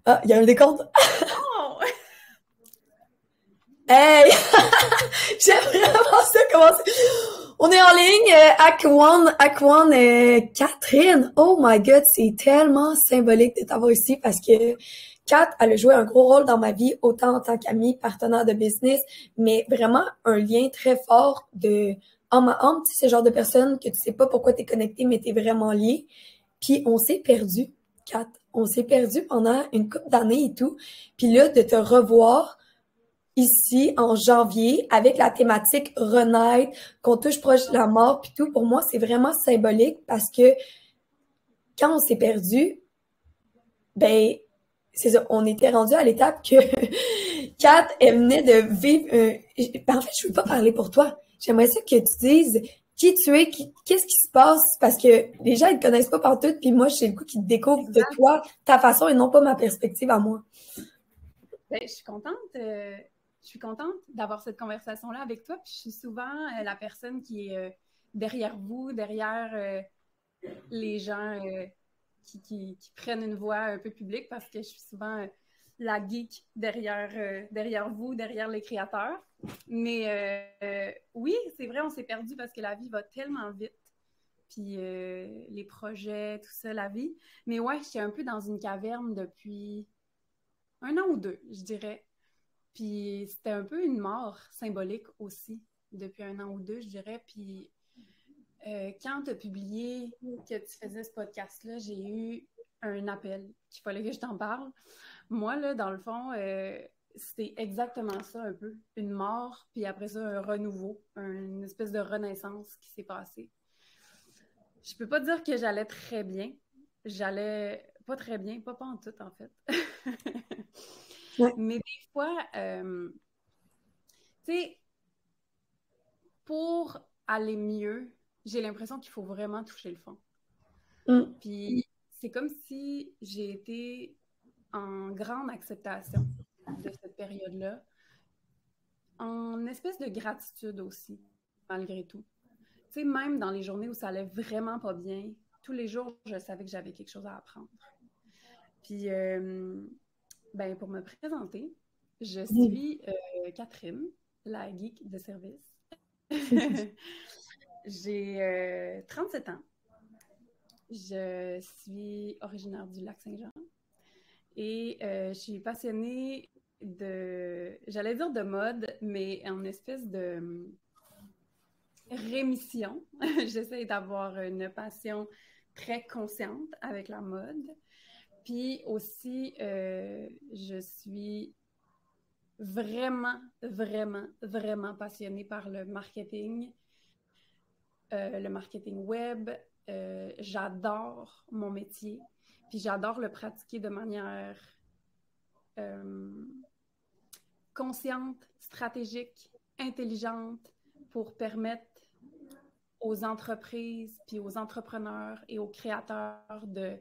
Ah, il y a un décompte. Oh! Hey! J'aime vraiment ça commencer. On est en ligne, Act One, Catherine. Oh my God, c'est tellement symbolique de t'avoir ici parce que Kat, elle a joué un gros rôle dans ma vie, autant en tant qu'amie, partenaire de business, mais vraiment un lien très fort de homme à homme. Tu sais, ce genre de personne que tu sais pas pourquoi t'es connecté, mais t'es vraiment lié. Puis on s'est perdu, Kat. On s'est perdu pendant une couple d'années et tout. Puis là, de te revoir ici en janvier avec la thématique renaître, qu'on touche proche de la mort puis tout, pour moi, c'est vraiment symbolique parce que quand on s'est perdu, ben, c'est ça, on était rendu à l'étape que Kat, elle venait de vivre en fait, je veux pas parler pour toi. J'aimerais ça que tu dises qui tu es, qu'est-ce qui se passe, parce que les gens, ils te connaissent pas partout, puis moi, j'ai le coup qu'ils te découvrent de Exact. toi, ta façon et non pas ma perspective à moi. Ben, je suis contente d'avoir cette conversation-là avec toi. Puis je suis souvent la personne qui est derrière vous, derrière les gens qui prennent une voix un peu publique parce que je suis souvent la geek derrière vous, derrière les créateurs. Mais oui, c'est vrai, on s'est perdu parce que la vie va tellement vite. Puis les projets, tout ça, la vie. Mais ouais, je suis un peu dans une caverne depuis un an ou deux, je dirais. Puis c'était un peu une mort symbolique aussi, depuis un an ou deux, je dirais. Puis quand tu as publié que tu faisais ce podcast-là, j'ai eu un appel qu'il fallait que je t'en parle. Moi, là, dans le fond, c'était exactement ça un peu. Une mort, puis après ça, un renouveau, une espèce de renaissance qui s'est passée. Je peux pas dire que j'allais très bien. J'allais pas très bien, pas en tout, en fait. Ouais. Mais des fois, tu sais, pour aller mieux, j'ai l'impression qu'il faut vraiment toucher le fond. Mm. Puis c'est comme si j'ai été en grande acceptation de cette période-là, en espèce de gratitude aussi, malgré tout. Tu sais, même dans les journées où ça allait vraiment pas bien, tous les jours, je savais que j'avais quelque chose à apprendre. Puis, ben, pour me présenter, je Mm. suis Catherine, la geek de service. J'ai 37 ans. Je suis originaire du Lac-Saint-Jean et je suis passionnée j'allais dire de mode, mais en espèce de rémission. J'essaie d'avoir une passion très consciente avec la mode. Puis aussi, je suis vraiment, vraiment, vraiment passionnée par le marketing web. J'adore mon métier, puis j'adore le pratiquer de manière euh, consciente, stratégique, intelligente pour permettre aux entreprises, puis aux entrepreneurs et aux créateurs de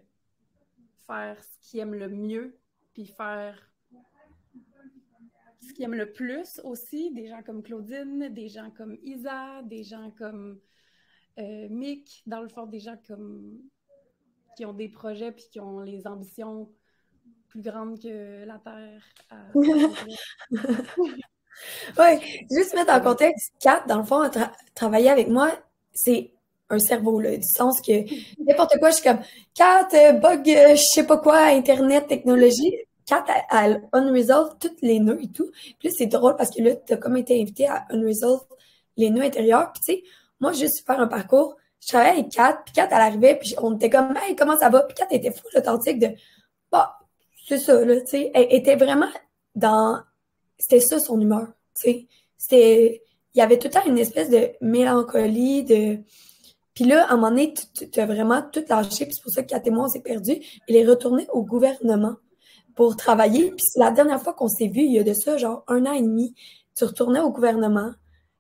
faire ce qu'ils aiment le mieux, puis faire ce qu'ils aiment le plus aussi. Des gens comme Claudine, des gens comme Isa, des gens comme Mick, dans le fond, des gens comme qui ont des projets puis qui ont les ambitions plus grandes que la Terre à accomplir. Ouais, juste mettre en contexte, Kat, dans le fond, travailler avec moi, c'est un cerveau, là, du sens que n'importe quoi, je suis comme, Kat, bug, je sais pas quoi, Internet, technologie. Kat, elle unresolve toutes les nœuds et tout. Puis là, c'est drôle parce que là, t'as comme été invité à unresolve les nœuds intérieurs. Puis tu sais, moi, juste faire un parcours, je travaillais avec Kat, puis Kat, elle arrivait, puis on était comme, hey, comment ça va? Puis Kat était full authentique de, bah, c'est ça, là, tu sais. Elle était vraiment dans, c'était ça son humeur, tu sais. C'était, il y avait tout le temps une espèce de mélancolie, de, puis là, à un moment donné, tu as vraiment tout lâché, puis c'est pour ça que Kat et moi, on s'est perdus. Il est retourné au gouvernement pour travailler, puis c'est la dernière fois qu'on s'est vu, il y a de ça, genre 1 an et demi, tu retournais au gouvernement,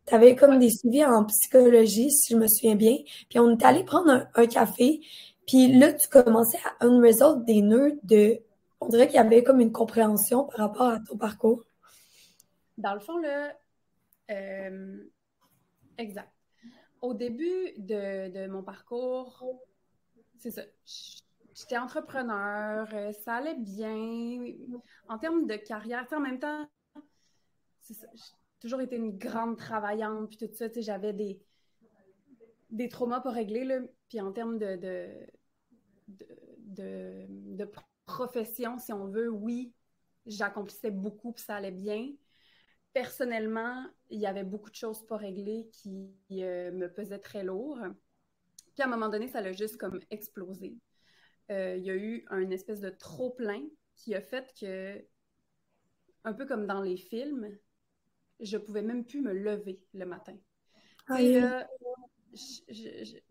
tu avais comme Ouais. des suivis en psychologie, si je me souviens bien, puis on est allé prendre un café, puis là, tu commençais à unresolve des nœuds de, on dirait qu'il y avait comme une compréhension par rapport à ton parcours. Dans le fond, là, euh, exact. Au début de mon parcours, c'est ça. j'étais entrepreneur, ça allait bien. En termes de carrière, tu sais, en même temps, j'ai toujours été une grande travaillante, puis tout ça, tu sais, j'avais des traumas pas réglés, là. Puis en termes de, de profession, si on veut, oui, j'accomplissais beaucoup, puis ça allait bien. Personnellement, il y avait beaucoup de choses pas réglées qui me pesaient très lourd. Puis à un moment donné, ça l'a juste comme explosé. Il y a eu un espèce de trop-plein qui a fait que, un peu comme dans les films, je pouvais même plus me lever le matin. Tu sais, Aïe. là,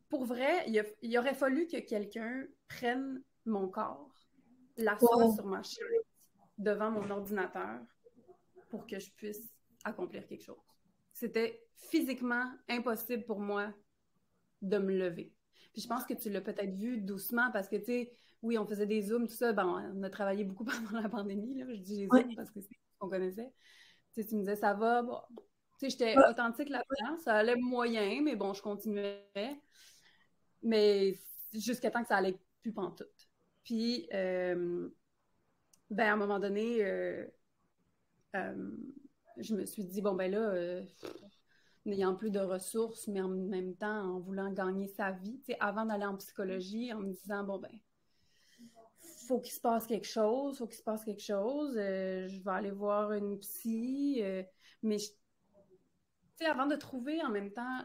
pour vrai, il aurait fallu que quelqu'un prenne mon corps, l'assoie Wow. sur ma chaise devant mon ordinateur pour que je puisse accomplir quelque chose. C'était physiquement impossible pour moi de me lever. Puis je pense que tu l'as peut-être vu doucement parce que, tu sais, oui, on faisait des zooms, tout ça. Bon, on a travaillé beaucoup pendant la pandémie, là. Je dis les Ouais. zooms parce que c'est ce qu'on connaissait. Tu sais, tu me disais, ça va. Bon. Tu sais, j'étais Ouais. authentique là-dedans. Ça allait moyen, mais bon, je continuais. Mais jusqu'à temps que ça allait plus pantoute. Puis, ben, à un moment donné, euh, je me suis dit, bon, ben là, n'ayant plus de ressources, mais en même temps en voulant gagner sa vie, tu sais, avant d'aller en psychologie, en me disant, bon, ben, faut qu'il se passe quelque chose, faut qu'il se passe quelque chose, je vais aller voir une psy, mais, tu sais, avant de trouver en même temps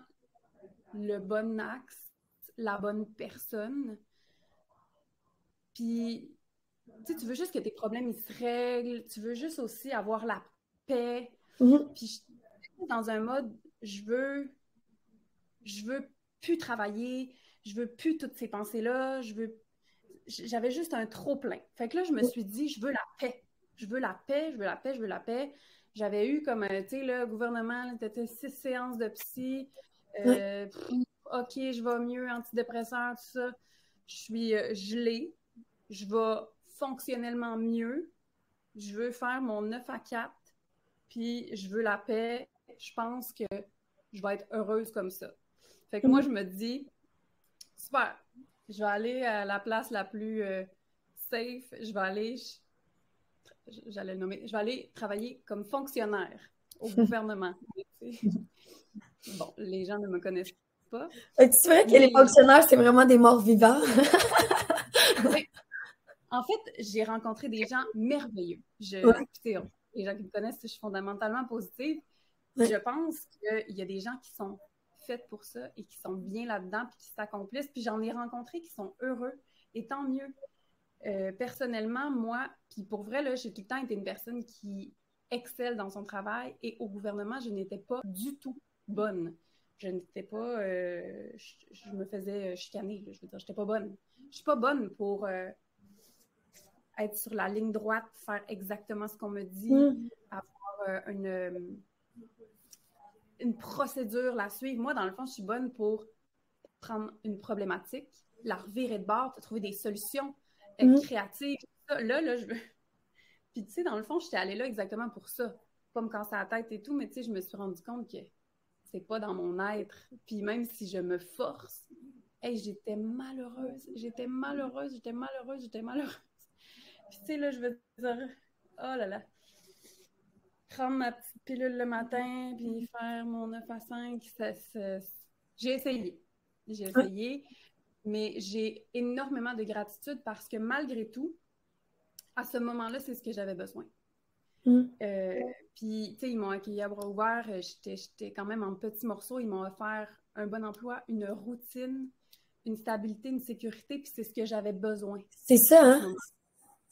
le bon axe, la bonne personne, puis, tu sais, tu veux juste que tes problèmes, ils se règlent, tu veux juste aussi avoir la paix, Mhm. puis, je suis dans un mode, je veux plus travailler, je veux plus toutes ces pensées-là, j'avais juste un trop plein. Fait que là, je me suis dit, je veux la paix. Je veux la paix, je veux la paix, je veux la paix. J'avais eu comme, tu sais, le gouvernement, c'était 6 séances de psy. Ouais. OK, je vais mieux, antidépresseur, tout ça. Je suis gelée. Je vais fonctionnellement mieux. Je veux faire mon 9 à 4. Puis je veux la paix. Je pense que je vais être heureuse comme ça. Fait que moi, je Mhm. me dis, super, je vais aller à la place la plus safe. Je vais aller, j'allais le nommer, je vais aller travailler comme fonctionnaire au gouvernement. Bon, les gens ne me connaissent pas, C'est vrai que les mais fonctionnaires, c'est vraiment des morts vivants. oui, en fait, j'ai rencontré des gens merveilleux. Ouais. Les gens qui me connaissent, je suis fondamentalement positive. Je Ouais. pense qu'il y a des gens qui sont faits pour ça et qui sont bien là-dedans puis qui s'accomplissent. Puis j'en ai rencontré qui sont heureux et tant mieux. Personnellement, moi, puis pour vrai, là, j'ai tout le temps été une personne qui excelle dans son travail et au gouvernement, je n'étais pas du tout bonne. Je n'étais pas. Je me faisais chicaner. Je veux dire, je n'étais pas bonne. Je suis pas bonne pour être sur la ligne droite, faire exactement ce qu'on me dit, Mhm. avoir une procédure, la suivre. Moi, dans le fond, je suis bonne pour prendre une problématique, la revirer de bord, trouver des solutions Mhm. créatives. Là, je veux. Puis, tu sais, dans le fond, j'étais allée là exactement pour ça. Pas me casser la tête et tout, mais tu sais, je me suis rendu compte que c'est pas dans mon être. Puis, même si je me force, hey, j'étais malheureuse. J'étais malheureuse, j'étais malheureuse, j'étais malheureuse. Puis, tu sais, là, je veux dire, oh là là, prendre ma petite pilule le matin, puis faire mon 9 à 5, j'ai essayé. J'ai Ouais. essayé, mais j'ai énormément de gratitude parce que malgré tout, à ce moment-là, c'est ce que j'avais besoin. Mhm. Euh, Puis, tu sais, ils m'ont accueilli à bras ouverts. J'étais quand même en petits morceaux. Ils m'ont offert un bon emploi, une routine, une stabilité, une sécurité. Puis, c'est ce que j'avais besoin C'est ça, à hein? ce moment.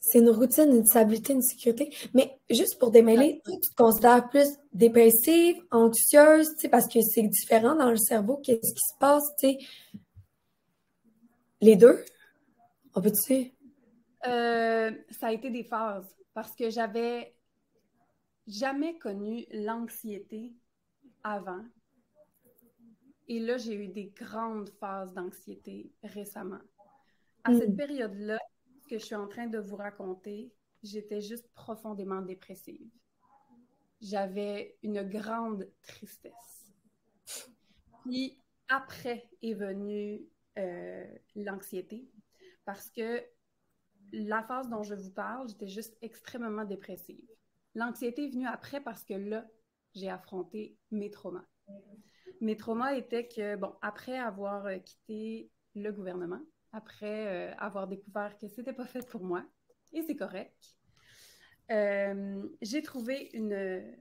C'est une routine, une stabilité, une sécurité. Mais juste pour démêler, toi, tu te considères plus dépressive, anxieuse, tu sais, parce que c'est différent dans le cerveau. Qu'est-ce qui se passe, tu sais? Les deux? On peut-tu? Ça a été des phases parce que j'avais jamais connu l'anxiété avant. Et là, j'ai eu des grandes phases d'anxiété récemment. À cette Hmm. période-là, ce que je suis en train de vous raconter, j'étais juste profondément dépressive. J'avais une grande tristesse. Puis après est venue l'anxiété parce que la phase dont je vous parle, j'étais juste extrêmement dépressive. L'anxiété est venue après parce que là, j'ai affronté mes traumas. Mes traumas étaient que, bon, après avoir quitté le gouvernement, après avoir découvert que c'était pas fait pour moi, et c'est correct, j'ai trouvé une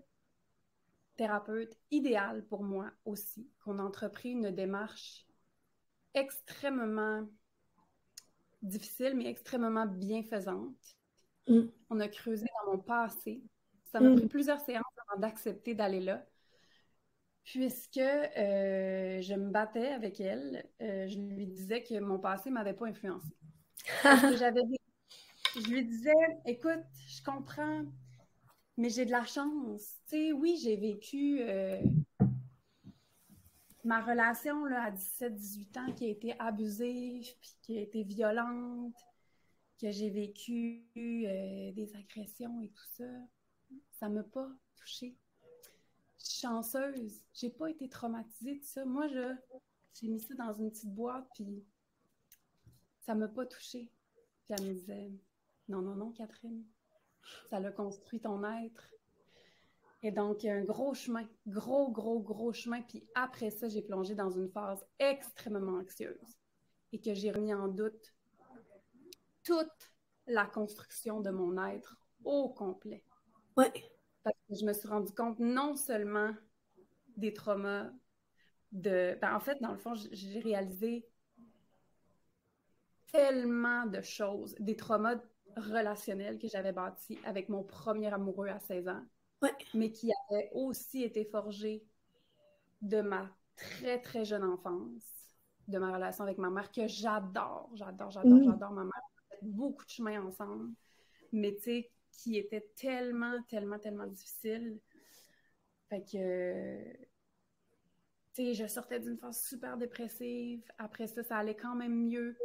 thérapeute idéale pour moi aussi, qu'on a entrepris une démarche extrêmement difficile, mais extrêmement bienfaisante. On a creusé dans mon passé. Ça m'a pris plusieurs séances avant d'accepter d'aller là. Puisque je me battais avec elle, je lui disais que mon passé ne m'avait pas influencée. Parce que je lui disais, écoute, je comprends, mais j'ai de la chance. Tu sais, oui, j'ai vécu ma relation là, à 17-18 ans qui a été abusive, puis qui a été violente, que j'ai vécu des agressions et tout ça. Ça ne m'a pas touchée. Je suis chanceuse. J'ai pas été traumatisée de ça. Moi, j'ai mis ça dans une petite boîte, puis ça m'a pas touchée. Puis elle me disait, non, non, non, Catherine, ça l'a construit ton être. Et donc, il y a un gros chemin, gros chemin. Puis après ça, j'ai plongé dans une phase extrêmement anxieuse et que j'ai remis en doute toute la construction de mon être au complet. Ouais. Parce que je me suis rendu compte non seulement des traumas en fait, dans le fond, j'ai réalisé tellement de choses, des traumas relationnels que j'avais bâtis avec mon premier amoureux à 16 ans, mais qui avaient aussi été forgés de ma très, très jeune enfance, de ma relation avec ma mère, que j'adore ma mère. On a fait beaucoup de chemin ensemble, mais tu sais, qui était tellement difficile. Fait que, tu sais, je sortais d'une phase super dépressive. Après ça, ça allait quand même mieux.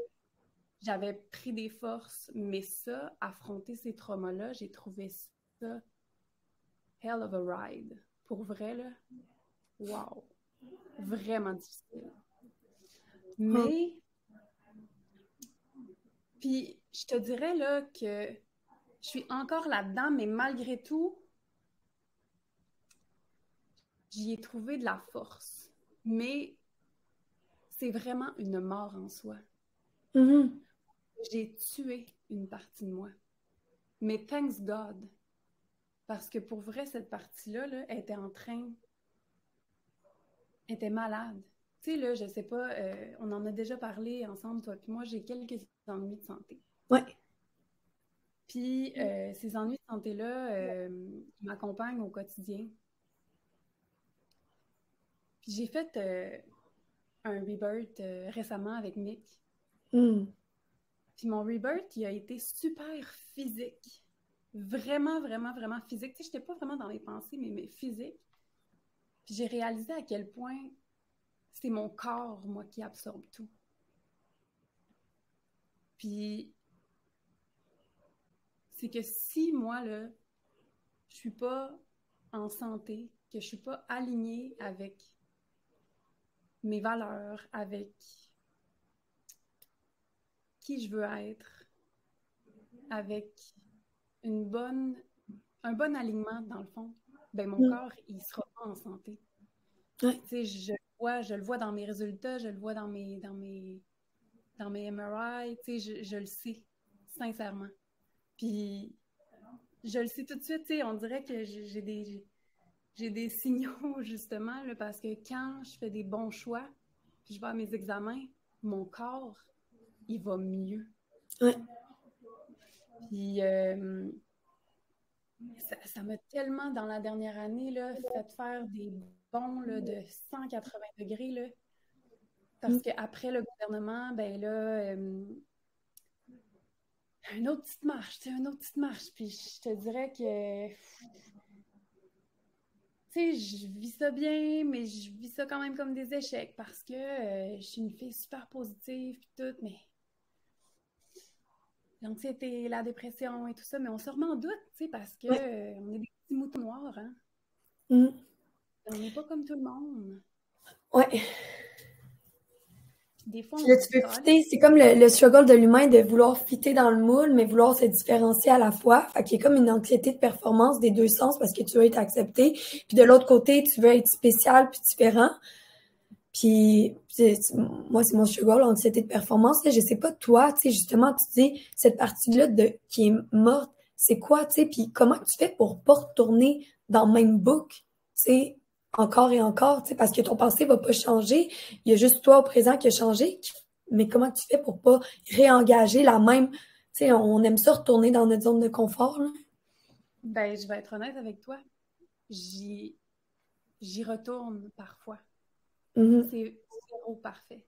J'avais pris des forces, mais ça, affronter ces traumas-là, j'ai trouvé ça hell of a ride. Pour vrai, là, wow. Vraiment difficile. Mais, puis, je te dirais, là, que je suis encore là-dedans, mais malgré tout, j'y ai trouvé de la force. Mais c'est vraiment une mort en soi. J'ai tué une partie de moi. Mais thanks God. Parce que pour vrai, cette partie-là, là, elle était elle était malade. Tu sais, là, je sais pas, on en a déjà parlé ensemble, toi puis moi, j'ai quelques ennuis de santé. Ouais. Puis, ces ennuis de santé-là, ils m'accompagnent au quotidien. Puis, j'ai fait un rebirth récemment avec Nick. Puis, mon rebirth, il a été super physique. Vraiment physique. Tu sais, j'étais pas vraiment dans les pensées, mais physique. Puis, j'ai réalisé à quel point c'est mon corps, moi, qui absorbe tout. Puis, c'est que si moi, là, je suis pas en santé, que je suis pas alignée avec mes valeurs, avec qui je veux être, avec un bon alignement, dans le fond, ben mon corps, il sera pas en santé. Tu sais, je le vois dans mes résultats, je le vois dans mes MRI, tu sais, je le sais, sincèrement. Puis, je le sais tout de suite, tu sais, on dirait que j'ai des signaux, justement, là, parce que quand je fais des bons choix, puis je vais à mes examens, mon corps, il va mieux. Puis, ça m'a tellement, dans la dernière année, là, fait faire des bonds là, de 180 degrés, là, parce qu'après le gouvernement, ben là, une autre petite marche, tu sais, une autre petite marche. Puis je te dirais que, tu sais, je vis ça bien, mais je vis ça quand même comme des échecs parce que je suis une fille super positive puis tout, mais l'anxiété, la dépression et tout ça, mais on se remet en doute, tu sais, parce que on est des petits moutons noirs, hein. On n'est pas comme tout le monde. Ouais. Des fois, Puis on là, se tu dit, veux fitter, c'est comme le struggle de l'humain de vouloir fitter dans le moule, mais vouloir se différencier à la fois. Fait qu'il y a comme une anxiété de performance des deux sens parce que tu veux être accepté. Puis de l'autre côté, tu veux être spécial puis différent. Puis moi, c'est mon struggle, l'anxiété de performance. Là, je sais pas, toi, tu sais, justement, tu dis, cette partie-là qui est morte, c'est quoi, tu sais, puis comment tu fais pour pas retourner dans le même book, tu sais, encore et encore, tu sais, parce que ton passé va pas changer. Il y a juste toi au présent qui a changé. Mais comment tu fais pour pas réengager la même, tu sais, on aime ça retourner dans notre zone de confort, là. ben, je vais être honnête avec toi. J'y, j'y retourne parfois. Mhm. C'est zéro parfait.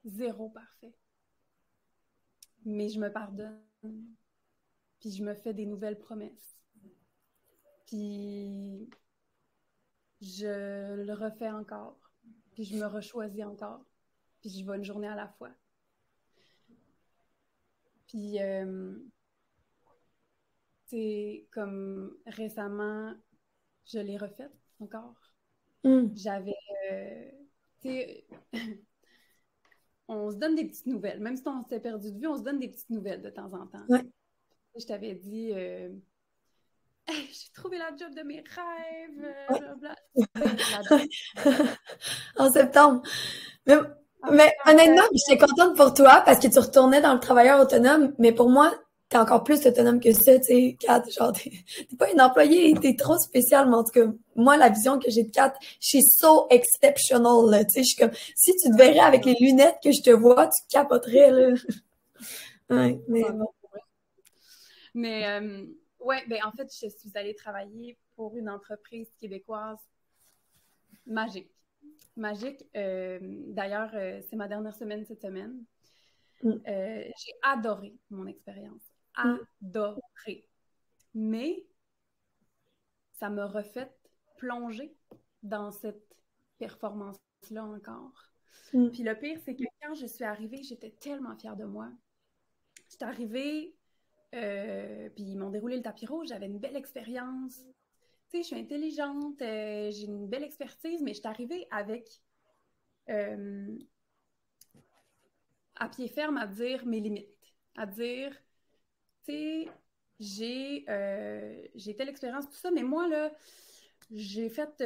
Zéro parfait. Mais je me pardonne. Puis je me fais des nouvelles promesses. Puis je le refais encore. Puis je me rechoisis encore. Puis je vais une journée à la fois. Puis, c'est comme récemment, je l'ai refaite encore. Mhm. J'avais, tu sais, on se donne des petites nouvelles. Même si on s'était perdu de vue, on se donne des petites nouvelles de temps en temps. Ouais. Je t'avais dit, hey, j'ai trouvé la job de mes rêves, Ouais. blablabla. La job. En septembre. Mais, Ah, mais honnêtement, euh, j'étais contente pour toi parce que tu retournais dans le travailleur autonome, mais pour moi, t'es encore plus autonome que ça, tu sais, Kat, genre, t'es pas une employée, t'es trop spéciale, mais en tout cas, moi, la vision que j'ai de Kat, she's so exceptional, là, tu sais, je suis comme, si tu te verrais avec les lunettes que je te vois, tu capoterais, là. Ouais, mais bon. Mais ouais, ben en fait, je suis allée travailler pour une entreprise québécoise magique. Magique. D'ailleurs, c'est ma dernière semaine cette semaine. Mm, J'ai adoré mon expérience. mm, Adoré. Mais ça m'a refait plonger dans cette performance-là encore. mm, Puis le pire, c'est que quand je suis arrivée, j'étais tellement fière de moi. J'étais arrivée, puis ils m'ont déroulé le tapis rouge, j'avais une belle expérience. Tu sais, je suis intelligente, j'ai une belle expertise, mais je suis arrivée avec euh, à pied ferme à dire mes limites, à dire, tu sais, j'ai telle expérience, tout ça, mais moi, là, j'ai fait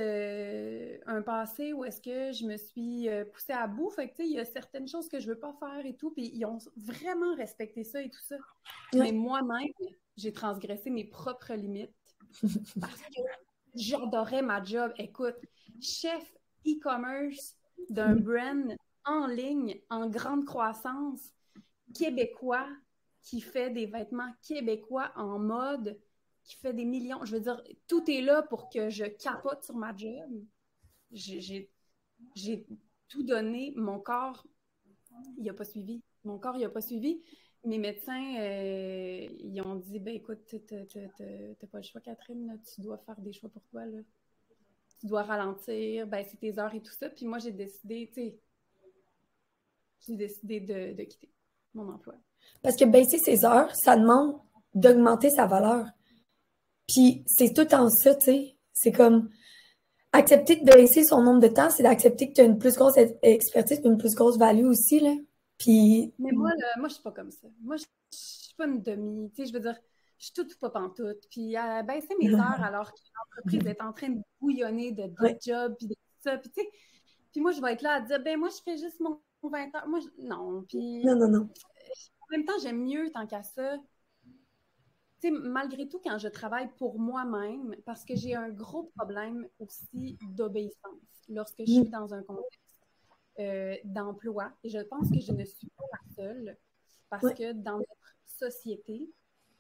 un passé où est-ce que je me suis poussée à bout. Fait que, tu sais, il y a certaines choses que je veux pas faire et tout, puis ils ont vraiment respecté ça et tout ça. Mais ouais, moi-même, j'ai transgressé mes propres limites parce que j'adorais ma job. Écoute, chef e-commerce d'un mm, brand en ligne, en grande croissance, québécois, qui fait des vêtements québécois en mode, qui fait des millions. Je veux dire, tout est là pour que je capote sur ma job. J'ai tout donné. Mon corps, il n'a pas suivi. Mon corps, il n'a pas suivi. Mes médecins, ils ont dit, ben écoute, t'as pas le choix, Catherine, là, tu dois faire des choix pour toi, là. Tu dois ralentir, ben c'est tes heures et tout ça. Puis moi, j'ai décidé, tu sais, de quitter mon emploi. parce que baisser ses heures, ça demande d'augmenter sa valeur. Puis c'est tout en ça, tu sais. C'est comme accepter de baisser son nombre de temps, c'est d'accepter que tu as une plus grosse expertise, une plus grosse value aussi, là. Puis, Mais moi, là, moi, je suis pas comme ça. Moi, je suis pas une demi. Tu sais, je veux dire, je suis toute pas pantoute. Puis, baisser mes heures alors que l'entreprise est en train de bouillonner de ouais. jobs, puis de tout ça. Puis, tu sais, puis moi, je vais être là à dire, ben moi, je fais juste mon 20 heures. Moi, non. Non, Puis, non, non. en même temps, j'aime mieux tant qu'à ça. Tu sais, malgré tout, quand je travaille pour moi-même, parce que j'ai un gros problème aussi d'obéissance lorsque je suis Mm, dans un contexte d'emploi. Et je pense que je ne suis pas la seule parce ouais, que dans notre société,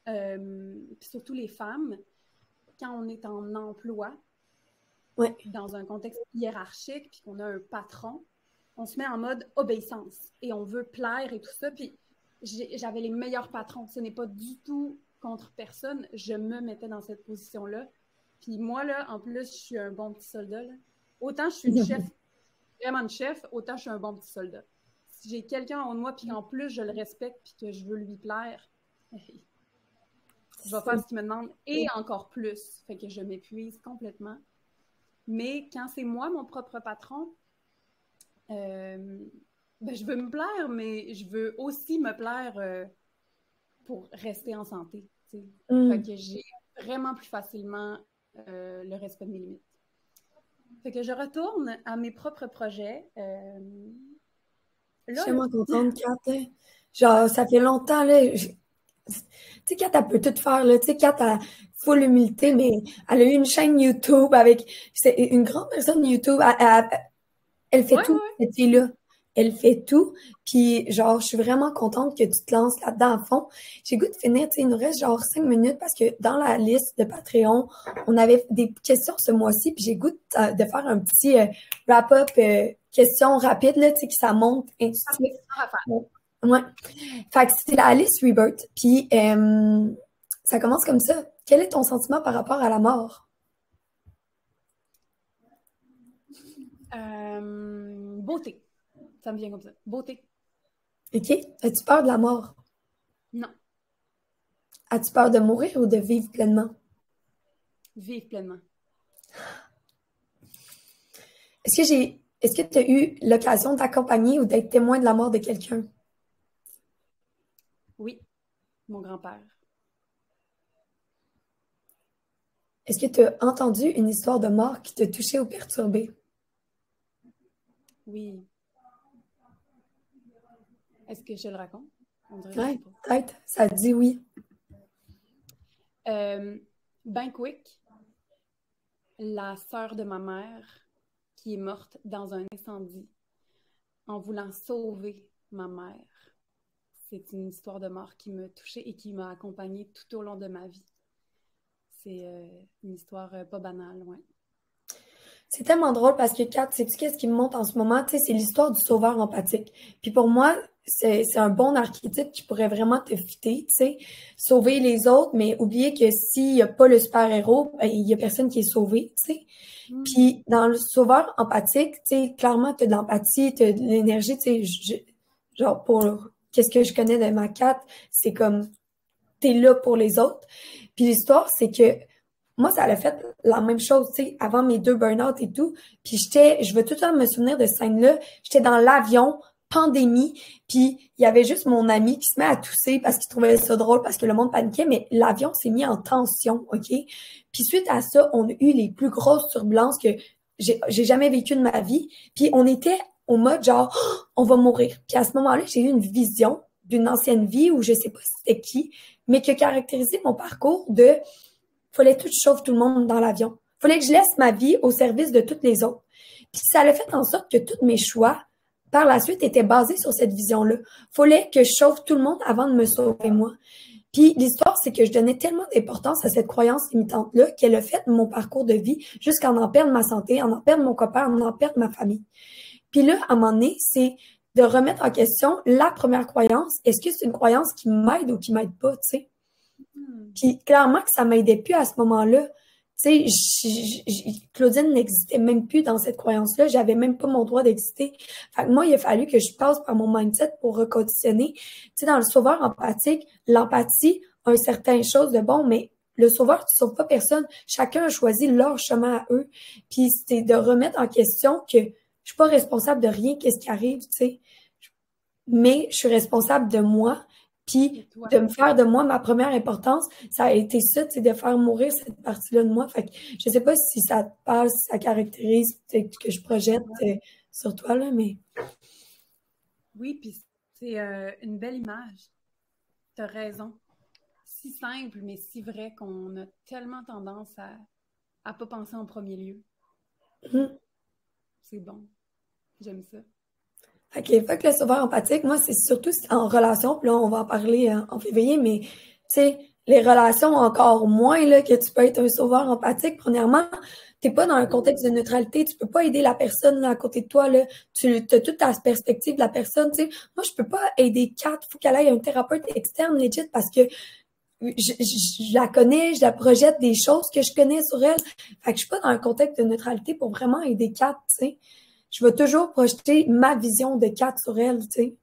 puis surtout les femmes, quand on est en emploi, ouais. dans un contexte hiérarchique, puis qu'on a un patron, on se met en mode obéissance et on veut plaire et tout ça. Puis j'avais les meilleurs patrons. Ce n'est pas du tout contre personne. Je me mettais dans cette position-là. Puis moi, là, en plus, je suis un bon petit soldat. Là. Autant je suis une chef, vraiment une chef, autant je suis un bon petit soldat. Si j'ai quelqu'un en moi, puis qu'en plus je le respecte, puis que je veux lui plaire, je vais faire ce qu'il me demande et encore plus. Fait que je m'épuise complètement. Mais quand c'est moi mon propre patron, euh, Ben, je veux me plaire, mais je veux aussi me plaire pour rester en santé. Tu sais. Fait Hmm. que j'ai vraiment plus facilement le respect de mes limites. Fait que je retourne à mes propres projets. Je suis Là, tellement contente, Kat, là. Genre, ça fait longtemps, là. Tu sais, Kat, elle peut tout faire, là. Tu sais, Kat, a full humilité, mais elle a eu une chaîne YouTube avec, c'est une grande personne YouTube. Elle fait ouais, tout, ouais. cette fille-là. Elle fait tout. Puis, genre, je suis vraiment contente que tu te lances là-dedans à fond. J'ai goût de finir, tu sais, il nous reste genre 5 minutes parce que dans la liste de Patreon, on avait des questions ce mois-ci. Puis, j'ai goût de faire un petit wrap-up questions rapides, là, tu sais, que ça monte intuitif. Bon. Ouais. Fait que c'est la Alice Rebirth. Puis, ça commence comme ça. Quel est ton sentiment par rapport à la mort? Beauté. Ça me vient comme ça. Beauté. OK? As-tu peur de la mort? Non. As-tu peur de mourir ou de vivre pleinement? Vivre pleinement. Est-ce que tu as eu l'occasion d'accompagner ou d'être témoin de la mort de quelqu'un? Oui. Mon grand-père. Est-ce que tu as entendu une histoire de mort qui t'a touché ou perturbé? Oui. Est-ce que je le raconte? On dirait que je Ouais, sais pas. peut-être. Ça te dit oui. Ben quick, la sœur de ma mère qui est morte dans un incendie en voulant sauver ma mère. C'est une histoire de mort qui m'a touchée et qui m'a accompagnée tout au long de ma vie. C'est une histoire pas banale, ouais. C'est tellement drôle parce que, Kat, sais-tu qu'est-ce qui me monte en ce moment? Tu sais, c'est l'histoire du sauveur empathique. Puis pour moi, c'est un bon archétype qui pourrait vraiment te fitter, tu sais. Sauver les autres, mais oublier que s'il n'y a pas le super-héros, ben, il n'y a personne qui est sauvé, tu sais. Mm. Puis dans le sauveur empathique, tu sais, clairement, tu as de l'empathie, tu as de l'énergie, tu sais, genre pour qu'est-ce que je connais de ma Kat, c'est comme t'es là pour les autres. Puis l'histoire, c'est que moi, ça a fait la même chose, tu sais, avant mes 2 burn-out et tout. Puis je veux tout le temps me souvenir de cette scène-là. J'étais dans l'avion, pandémie, puis il y avait juste mon ami qui se met à tousser parce qu'il trouvait ça drôle, parce que le monde paniquait, mais l'avion s'est mis en tension, OK? Puis suite à ça, on a eu les plus grosses turbulences que j'ai jamais vécues de ma vie. Puis on était au mode genre, oh, on va mourir. Puis à ce moment-là, j'ai eu une vision d'une ancienne vie où je sais pas c'était qui, mais qui a caractérisé mon parcours de fallait que je sauve tout le monde dans l'avion. Fallait que je laisse ma vie au service de toutes les autres. Puis ça a fait en sorte que tous mes choix, par la suite, étaient basés sur cette vision-là. Fallait que je sauve tout le monde avant de me sauver moi. Puis l'histoire, c'est que je donnais tellement d'importance à cette croyance limitante-là qu'elle a fait mon parcours de vie jusqu'à en perdre ma santé, en perdre mon copain, en perdre ma famille. Puis là, à un moment donné, c'est de remettre en question la première croyance. Est-ce que c'est une croyance qui m'aide ou qui m'aide pas, tu sais? Mm. Puis clairement que ça m'aidait plus à ce moment-là. Tu sais, Claudine n'existait même plus dans cette croyance-là. J'avais même pas mon droit d'exister. Fait que moi, il a fallu que je passe par mon mindset pour reconditionner. Tu sais, dans le sauveur empathique, l'empathie a un certain chose de bon, mais le sauveur, tu sauves pas personne. Chacun a choisi leur chemin à eux. Puis c'est de remettre en question que je suis pas responsable de rien, qu'est-ce qui arrive, tu sais. Mais je suis responsable de moi, Et puis toi? de me faire de moi ma première importance, ça a été ça, c'est de faire mourir cette partie-là de moi. Fait que je sais pas si ça te parle, si ça caractérise peut-être que je projette sur toi, là, mais Oui, puis c'est une belle image. T'as raison. Si simple, mais si vrai qu'on a tellement tendance à pas penser en premier lieu. hum. C'est bon. J'aime ça. Fait que le sauveur empathique, moi, c'est surtout en relation, puis là, on va en parler en février, mais tu sais, les relations encore moins là, que tu peux être un sauveur empathique. Premièrement, t'es pas dans un contexte de neutralité, tu peux pas aider la personne là, à côté de toi, là. Tu as toute ta perspective de la personne, tu sais. Moi, je peux pas aider Kat, faut qu'elle aille à un thérapeute externe, legit, parce que je la connais, je la projette des choses que je connais sur elle. Fait que je suis pas dans un contexte de neutralité pour vraiment aider Kat, tu sais. Je vais toujours projeter ma vision de Kat sur elle, tu sais.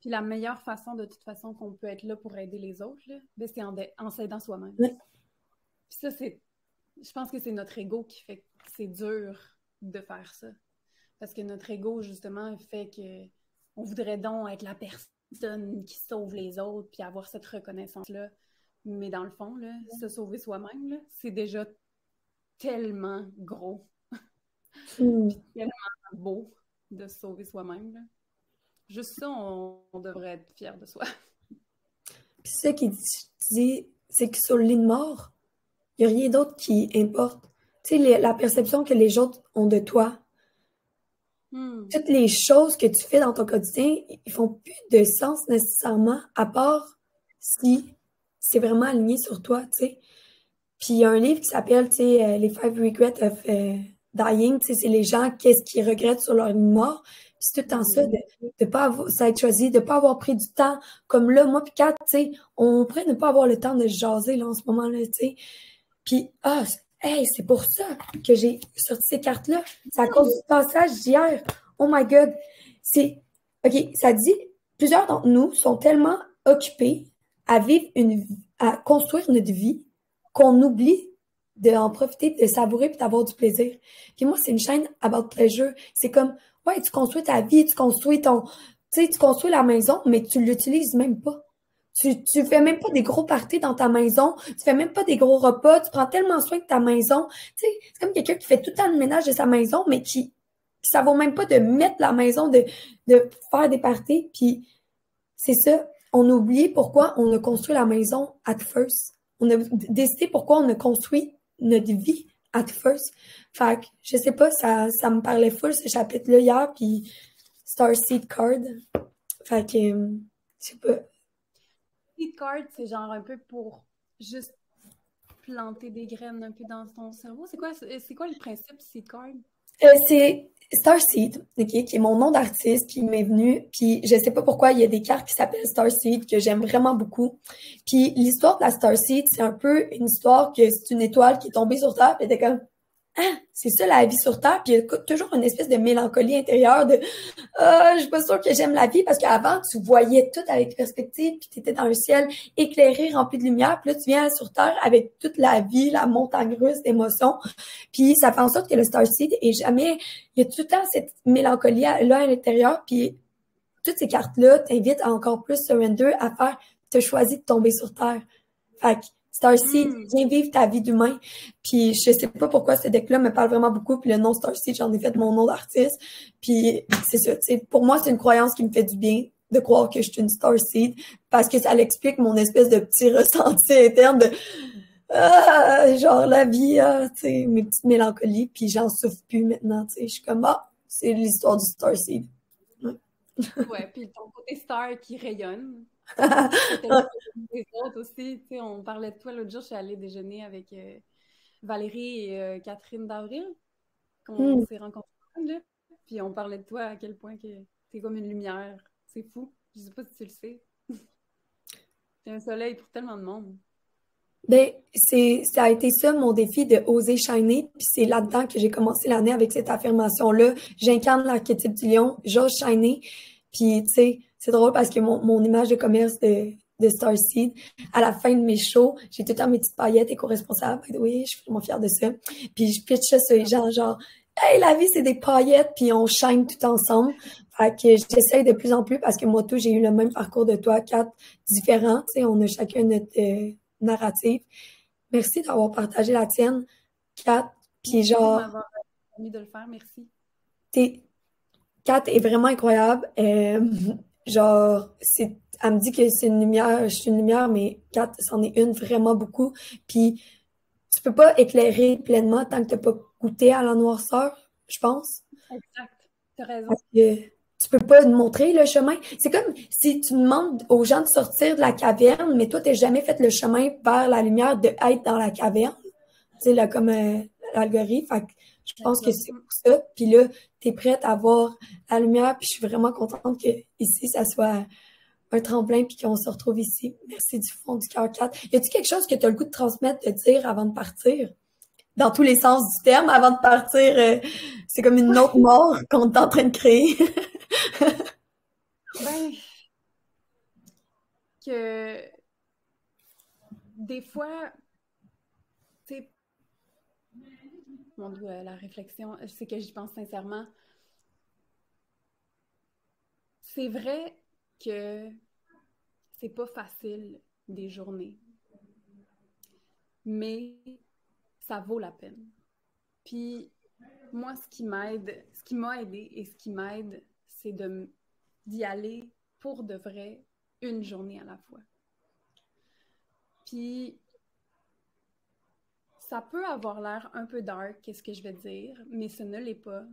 Puis la meilleure façon, de toute façon, qu'on peut être là pour aider les autres, là, ben, c'est en s'aidant soi-même. Ouais. Puis ça, je pense que c'est notre ego qui fait que c'est dur de faire ça. Parce que notre ego, justement, fait que on voudrait donc être la personne qui sauve les autres, puis avoir cette reconnaissance-là. Mais dans le fond, là, se sauver soi-même, là, c'est déjà tellement gros, Hmm. puis tellement beau de se sauver soi-même, là. Juste ça, on devrait être fiers de soi. Puis ça qui dit, c'est que sur le lit de mort, il n'y a rien d'autre qui importe. Tu sais, la perception que les autres ont de toi, Hmm. toutes les choses que tu fais dans ton quotidien, ils font plus de sens nécessairement, à part si c'est vraiment aligné sur toi, tu sais. Puis il y a un livre qui s'appelle, tu sais, Les Five Regrets of Dying, tu sais, c'est les gens, qu'est-ce qu'ils regrettent sur leur lit de mort. Puis c'est tout le temps ça, de pas avoir, ça a été choisi, de pas avoir pris du temps. Comme là, moi puis Kat, tu sais, on pourrait ne pas avoir le temps de se jaser, là, en ce moment-là, tu sais. Puis, hey, c'est pour ça que j'ai sorti ces cartes-là. C'est à cause du passage d'hier. Oh my God. C'est, OK, ça dit, plusieurs d'entre nous sont tellement occupés à vivre à construire notre vie qu'on oublie d'en profiter, de savourer puis d'avoir du plaisir. Puis moi, c'est une chaîne about pleasure. C'est comme, ouais, tu construis ta vie, tu construis tu sais, tu construis la maison, mais tu l'utilises même pas. Tu fais même pas des gros parties dans ta maison, tu fais même pas des gros repas, tu prends tellement soin de ta maison. Tu sais, c'est comme quelqu'un qui fait tout le temps le ménage de sa maison, mais qui ça vaut même pas de mettre la maison, de faire des parties. Puis c'est ça, on oublie pourquoi on a construit la maison at first. On a décidé pourquoi on a construit notre vie at first. Fait que, je sais pas, ça me parlait full ce chapitre-là hier, puis Starseed Card. Fait que, je sais pas. Seed card, c'est genre un peu pour juste planter des graines un peu dans ton cerveau. C'est quoi le principe seed card? C'est Starseed, ok, qui est mon nom d'artiste, qui m'est venu. Puis je sais pas pourquoi, il y a des cartes qui s'appellent Starseed que j'aime vraiment beaucoup. Puis l'histoire de la Starseed, c'est un peu une histoire que c'est une étoile qui est tombée sur Terre, puis t'es comme, ah, c'est ça la vie sur Terre. Puis il y a toujours une espèce de mélancolie intérieure de je suis pas sûre que j'aime la vie parce qu'avant, tu voyais tout avec perspective, puis tu étais dans un ciel éclairé, rempli de lumière. Puis là, tu viens sur Terre avec toute la vie, la montagne russe d'émotions. Puis ça fait en sorte que le Starseed est jamais... Il y a tout le temps cette mélancolie-là à l'intérieur. Puis toutes ces cartes-là t'invitent à encore plus surrender, à faire... Tu as choisi de tomber sur Terre. Fait que Starseed, viens vivre ta vie d'humain. Puis je sais pas pourquoi ce deck-là me parle vraiment beaucoup. Puis le nom Starseed, j'en ai fait mon nom d'artiste. Puis c'est ça, tu sais, pour moi, c'est une croyance qui me fait du bien de croire que je suis une Starseed parce que ça l'explique mon espèce de petit ressenti interne de genre la vie, tu sais, mes petites mélancolies. Puis j'en souffre plus maintenant, tu sais. Je suis comme, c'est l'histoire du Starseed. Ouais. Ouais, puis ton côté star qui rayonne. Que t'aimes les autres aussi. Tu sais, on parlait de toi l'autre jour, je suis allée déjeuner avec Valérie et Catherine d'Avril, qu'on Hmm. s'est rencontrés, là. Puis on parlait de toi à quel point que t'es comme une lumière. C'est fou. Je sais pas si tu le sais. T'es un soleil pour tellement de monde. Ben, ça a été ça mon défi de oser shiner. Puis c'est là-dedans que j'ai commencé l'année avec cette affirmation-là. J'incarne l'archétype du lion, j'ose shiner. Puis, tu sais, c'est drôle parce que mon image de commerce de Starseed, à la fin de mes shows, j'ai tout le temps mes petites paillettes éco-responsables. Oui, je suis vraiment fière de ça. Puis je pitch ça sur les gens, genre, hey, la vie, c'est des paillettes, puis on shine tout ensemble. Fait que j'essaye de plus en plus parce que moi, tout, j'ai eu le même parcours de toi, quatre différents. Tu sais, on a chacun notre narrative. Merci d'avoir partagé la tienne, Kat. Puis Merci de genre, m'avoir permis de le faire. Merci. t'es, Kat est vraiment incroyable. Genre, elle me dit que c'est une lumière, je suis une lumière, mais Kat, c'en est une vraiment beaucoup. Puis tu peux pas éclairer pleinement tant que t'as pas goûté à la noirceur, je pense. Exact. T'as raison. Parce que tu peux pas nous montrer le chemin. C'est comme si tu demandes aux gens de sortir de la caverne, mais toi, t'as jamais fait le chemin vers la lumière de être dans la caverne. Tu sais, là, comme l'algorithme. Fait que je pense que c'est pour ça. Puis là, t'es prête à voir la lumière. Puis je suis vraiment contente que ici, ça soit un tremplin puis qu'on se retrouve ici. Merci du fond du cœur, Kat. Y a-t-il quelque chose que tu as le goût de transmettre, de dire avant de partir? Dans tous les sens du terme, avant de partir, c'est comme une autre mort qu'on est en train de créer. Ben, que des fois, tu sais, mon Dieu, la réflexion, c'est que j'y pense sincèrement. c'est vrai que c'est pas facile des journées, mais ça vaut la peine. Puis moi, ce qui m'a aidé et ce qui m'aide, c'est d'y aller pour de vrai une journée à la fois. Puis ça peut avoir l'air un peu dark, qu'est-ce que je vais dire, mais ce ne l'est pas.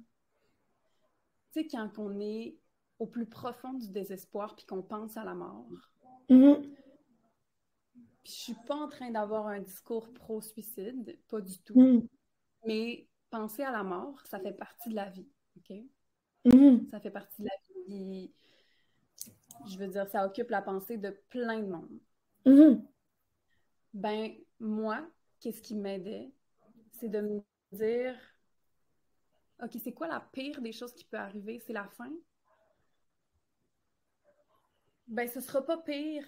Tu sais, quand on est au plus profond du désespoir puis qu'on pense à la mort. Mhm. Puis je suis pas en train d'avoir un discours pro-suicide, pas du tout. Mhm. Mais penser à la mort, ça fait partie de la vie, OK? Mhm. Ça fait partie de la vie. Je veux dire, ça occupe la pensée de plein de monde. Mhm. Ben, moi, qu'est-ce qui m'aidait? C'est de me dire, OK, c'est quoi la pire des choses qui peut arriver? C'est la fin? Ben, ce sera pas pire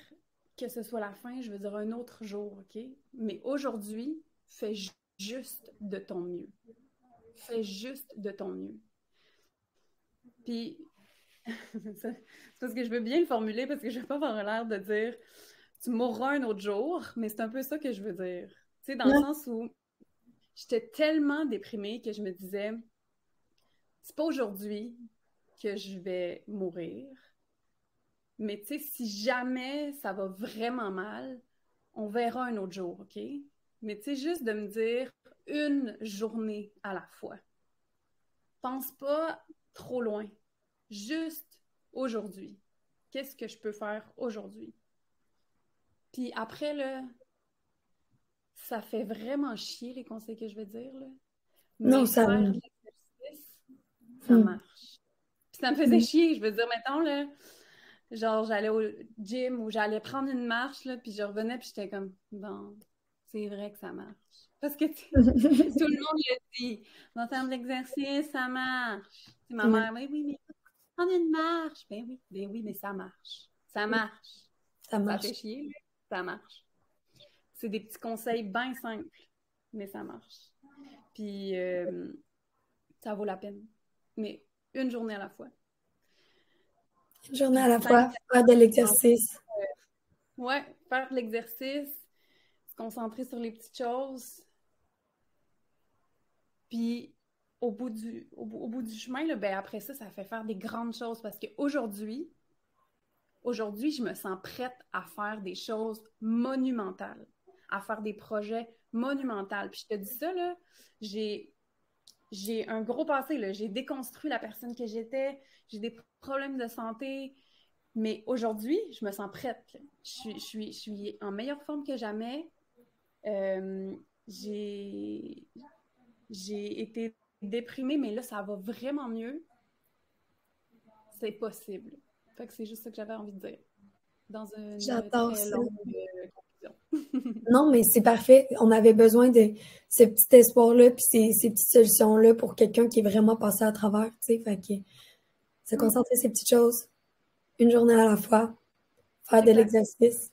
que ce soit la fin, je veux dire, un autre jour, OK? Mais aujourd'hui, fais juste de ton mieux. Fais juste de ton mieux. Puis, c'est parce que je veux bien le formuler, parce que je veux pas avoir l'air de dire tu mourras un autre jour, mais c'est un peu ça que je veux dire. Tu sais, dans le Ouais. sens où j'étais tellement déprimée que je me disais, c'est pas aujourd'hui que je vais mourir, mais tu sais, si jamais ça va vraiment mal, on verra un autre jour, OK? Mais tu sais, juste de me dire une journée à la fois. Pense pas trop loin. Juste aujourd'hui. Qu'est-ce que je peux faire aujourd'hui? Puis après, là, ça fait vraiment chier les conseils que je vais dire, là. Non, Mais ça. faire l'exercice, ça Mhm. marche. Puis ça me faisait chier. Je veux dire, mettons, là, genre, j'allais au gym ou j'allais prendre une marche, là, puis je revenais, puis j'étais comme, bon, c'est vrai que ça marche. Parce que tout le monde le dit. En termes d'exercice, ça marche. Puis ma Ouais, mère, ben oui, mais prendre une marche. Ben oui, mais ça marche. Ça marche. ça Ça marche. fait chier, mais ça marche. C'est des petits conseils bien simples, mais ça marche. Puis ça vaut la peine. Mais une journée à la fois. Une journée Puis à la cinq, fois, faire de l'exercice. ouais, faire de l'exercice, se concentrer sur les petites choses. Puis au bout du chemin, là, ben après ça, ça fait faire des grandes choses parce qu'aujourd'hui, je me sens prête à faire des choses monumentales, à faire des projets monumentaux. Puis je te dis ça, là, j'ai un gros passé, là. J'ai déconstruit la personne que j'étais, j'ai des problèmes de santé, mais aujourd'hui, je me sens prête. Je suis en meilleure forme que jamais. Euh, j'ai, j'ai été déprimée, mais là, ça va vraiment mieux. C'est possible. Fait que c'est juste ça que j'avais envie de dire dans une J'adore très ça. longue conclusion. Non, mais c'est parfait. On avait besoin de ce petit espoir-là, puis ces petites solutions-là pour quelqu'un qui est vraiment passé à travers, tu sais. Fait que se concentrer sur ces petites choses, une journée à la fois, faire de Exact. l'exercice,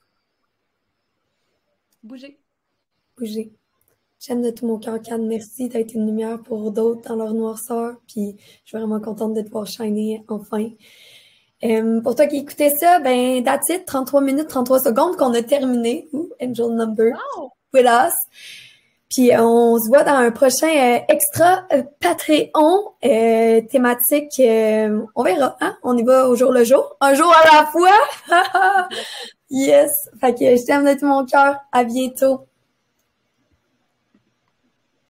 Bouger. bouger. J'aime de tout mon cœur, Cannes. Merci d'être une lumière pour d'autres dans leur noirceur. Puis je suis vraiment contente de te voir shiner enfin. Pour toi qui écoutais ça, ben, that's it. 33 minutes, 33 secondes qu'on a terminé. Ooh, Angel Number Wow! with us. Puis on se voit dans un prochain extra Patreon thématique. On verra, hein? On y va au jour le jour. Un jour à la fois. Yes. Fait que je t'aime de tout mon cœur. À bientôt.